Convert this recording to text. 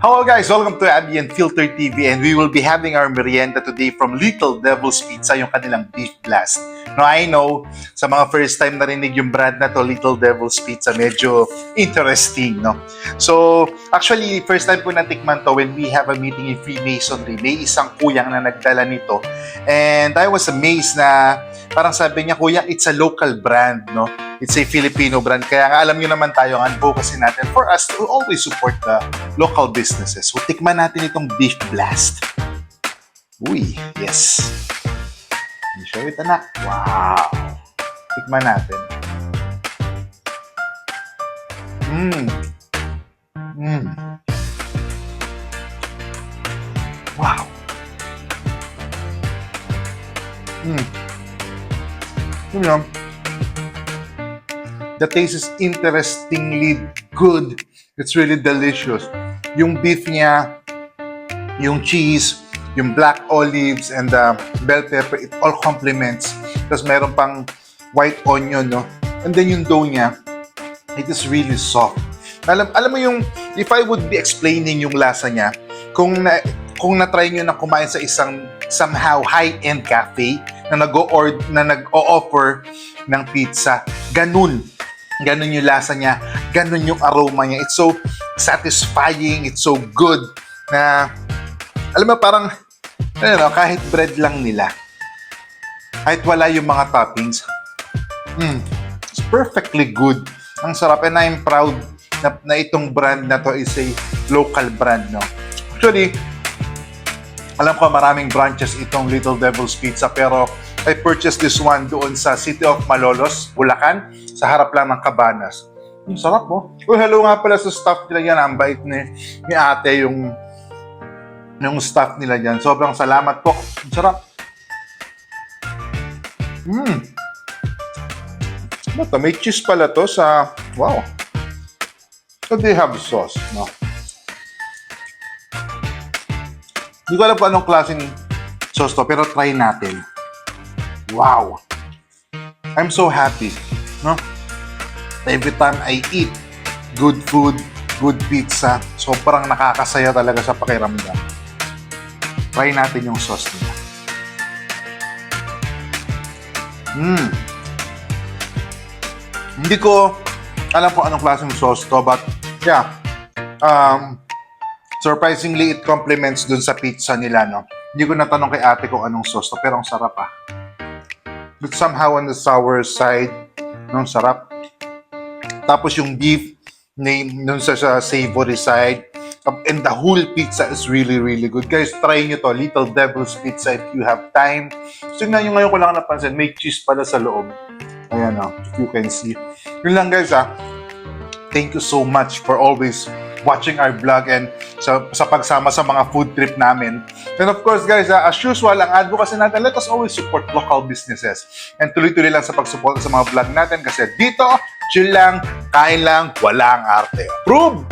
Hello guys, welcome to Abby and Filter TV, and we will be having our merienda today from Little Devil's Pizza, yung kanilang beef blast. Now I know, sa mga first time narinig yung brand na to, Little Devil's Pizza, medyo interesting, no? So, actually, first time ko natikman to when we have a meeting in Freemasonry. May isang kuyang na nagdala nito. And I was amazed na parang sabi niya, kuya, it's a local brand, no? It's a Filipino brand. Kaya nga alam nyo naman tayo ang advocacy natin for us to always support the local businesses. So, tikman natin itong beef blast. Uy, yes. Let me show it, anak. Wow. Tikman natin. Wow. You know, the taste is interestingly good. It's really delicious. Yung beef niya, yung cheese, yung black olives, and the bell pepper, it all complements. Tapos meron pang white onion, no? And then yung dough niya, it is really soft. Alam mo yung, if I would be explaining yung lasa niya, kung na-try nyo na kumain sa isang somehow high-end cafe na nag-o-offer ng pizza, ganun yung lasa niya, ganun yung aroma niya. It's so satisfying, it's so good na, alam mo, parang, kahit bread lang nila, kahit wala yung mga toppings, it's perfectly good. Ang sarap, and I'm proud na itong brand na to is a local brand, no? Actually, alam ko maraming branches itong Little Devil's Pizza, pero I purchased this one doon sa City of Malolos, Bulacan, sa harap lang ng Cabanas. Ang sarap, mo. Oh, hello nga pala sa staff nila yan. Ang bait ni ate yung staff nila dyan. Sobrang salamat po. Ang sarap. Ito, may cheese pala to sa... Wow. So they have sauce, no? Hindi ko alam kung anong klaseng sauce to, pero try natin. Wow! I'm so happy, no? Every time I eat good food, good pizza, sobrang nakakasaya talaga sa pakiramdam. Try natin yung sauce nila. Hindi ko alam kung anong klaseng sauce to, but yeah, surprisingly, it complements dun sa pizza nila, no? Hindi ko natanong kay ate kung anong sauce to, pero ang sarap, ah. But somehow on the sour side, no? Sarap. Tapos yung beef, nun sa savory side, and the whole pizza is really, really good. Guys, try nyo to, Little Devil's Pizza if you have time. So, tingnan nyo, ngayon ko lang napansin, may cheese pala sa loob. Ayan, if you can see. Yun lang, guys, thank you so much for always watching our vlog and sa pagsama sa mga food trip namin. And of course, guys, as usual, ang advocacy natin, let us always support local businesses. And tuloy-tuloy lang sa pagsuporta sa mga vlog natin kasi dito, chill lang, kain lang, walang arte. Approve!